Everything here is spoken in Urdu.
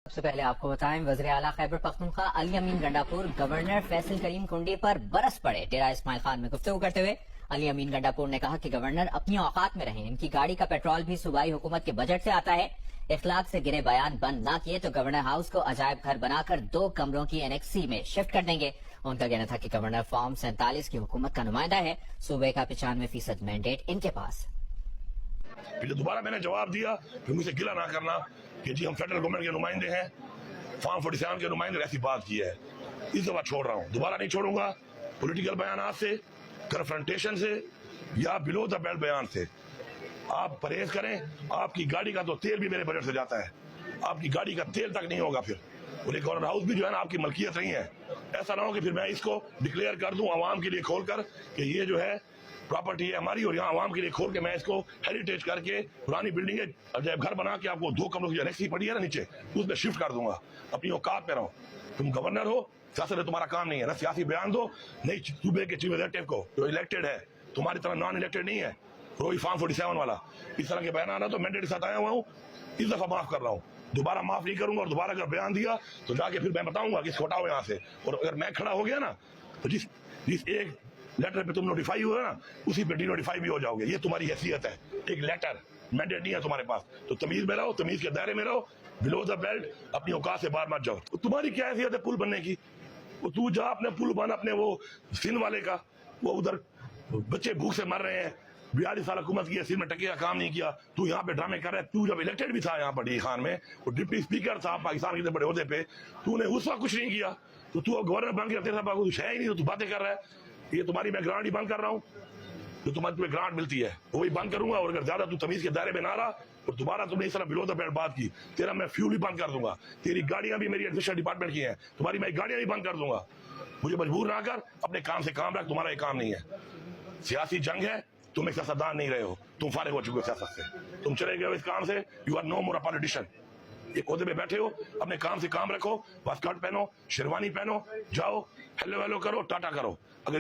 سب سے پہلے آپ کو بتائیں وزیر اعلیٰ خیبر پختونخوا علی امین گنڈاپور گورنر فیصل کریم کنڈی پر برس پڑے ڈیرہ اسماعیل خان میں گفتگو کرتے ہوئے علی امین گنڈاپور نے کہا کہ گورنر اپنی اوقات میں رہیں، ان کی گاڑی کا پیٹرول بھی صوبائی حکومت کے بجٹ سے آتا ہے، اخلاق سے گرے بیان بند نہ کیے تو گورنر ہاؤس کو عجائب گھر بنا کر 2 کمروں کی انیکسی میں شفٹ کر دیں گے۔ ان کا کہنا تھا کہ گورنر فارم 47 کی حکومت کا نمائندہ ہے، صوبے کا 95% مینڈیٹ ان کے پاس۔ پھر دوبارہ میں نے جواب دیا، پھر مجھے گلہ نہ کرنا کہ جی ہم فیڈرل گورنمنٹ کے نمائندے ہیں، فارم 47 کے نمائندے ایسی بات کی ہے۔ اس دفعہ چھوڑ رہا ہوں، دوبارہ نہیں چھوڑوں گا۔ پولیٹیکل بیانات سے، کنفرنٹیشن سے یا بلو دا بیلٹ بیان سے آپ پرہیز کریں۔ آپ کی گاڑی کا تو تیل بھی میرے بجٹ سے جاتا ہے، آپ کی گاڑی کا تیل تک نہیں ہوگا پھر، اور یہ گورنر ہاؤس بھی جو ہے نا آپ کی ملکیت نہیں ہے۔ ایسا نہ ہو کہ پھر میں اس کو ڈکلیئر کر دوں عوام کے لیے کھول کر کہ یہ جو ہے پراپرٹی ہے ہماری، اور یہاں عوام کے لیے کھول کے میں اس کو ہیریٹیج کر کے پرانی بلڈنگ ہے عجائب گھر بنا کے آپ کو 2 کمروں کی انیکسی پڑی ہے نا نیچے، اس میں شفٹ کر دوں گا۔ اپنی اوقات پہ رہو، تم گورنر ہو، سیاست میں تمہارا کام نہیں ہے، نہ سیاسی بیان دو، نہیں صوبے کے چیف ایگزیکٹو کو جو الیکٹڈ ہے، تمہاری طرح نان الیکٹڈ نہیں ہے، روئی فارم 47 والا اس طرح کے بیان آنا۔ تو مینڈیٹ کے ساتھ آیا ہوا ہوں، اس دفعہ معاف کر رہا ہوں، دوبارہ معاف نہیں کروں گا، اور دوبارہ اگر بیان دیا تو جا کے پھر میں بتاؤں گا کہ چھوٹا ہو یہاں سے۔ اور اگر میں کھڑا ہو گیا نا تو جس ایک لیٹر پہ تم نوٹیفائی ہوئے نا اسی پہ ڈی نوٹیفائی بھی ہو جاؤ گے۔ یہ تمہاری حیثیت ہے، ایک لیٹر مینڈیٹ نہیں ہے تمہارے پاس، تو تمیز میں رہو، تمیز کے دائرے میں رہو، بلو دا بیلٹ، اپنی اوقات سے باہر مت جاؤ۔ تمہاری کیا حیثیت ہے پل بننے کی؟ تو جا اپنے پل بنا اپنے وہ سندھ والے کا، وہ ادھر بچے بھوک سے مر رہے ہیں، 42 سال حکومت کی ہے، سندھ میں ٹکے کا کام نہیں کیا، تو یہاں پہ ڈرامے کر رہا ہے۔ تو جب الیکٹڈ بھی تھا یہاں پر ڈی خان میں، وہ ڈپٹی اسپیکر تھا پاکستان کے بڑے عہدے پہ، تو نے اس وقت کچھ نہیں کیا، تو گورنر بن کے تیرا کچھ ہے ہی نہیں، تو باتیں کر رہا ہے۔ یہ تمہاری میں گرانٹ ہی بند کر رہا ہوں، جو تمہیں گرانٹ ملتی ہے وہی بند کروں گا، اور اگر زیادہ تو تمیز کے دائرے میں نہ رہا اور دوبارہ تم نے اس طرح بلو دا بیلٹ بات کی، تیرا میں فیول ہی بند کر دوں گا، تیری گاڑیاں بھی میری ایڈمنسٹریشن ڈپارٹمنٹ کی ہیں، تمہاری میں گاڑیاں بھی بند کر دوں گا۔ مجھے مجبور نہ کر، اپنے کام سے کام رکھ، تمہارا یہ کام نہیں ہے۔ سیاسی جنگ ہے، تم ایک سیاستدان نہیں رہے ہو، تم فارغ ہو چکے ہو سیاست سے، تم چلے گئے ہو اس کام سے، you are no more a politician. ایک عہدے پہ بیٹھے ہو، اپنے کام سے کام رکھو، واسکٹ پہنو، شیروانی پہنو، جاؤ ہیلو ہیلو کرو، ٹاٹا کرو۔ اگر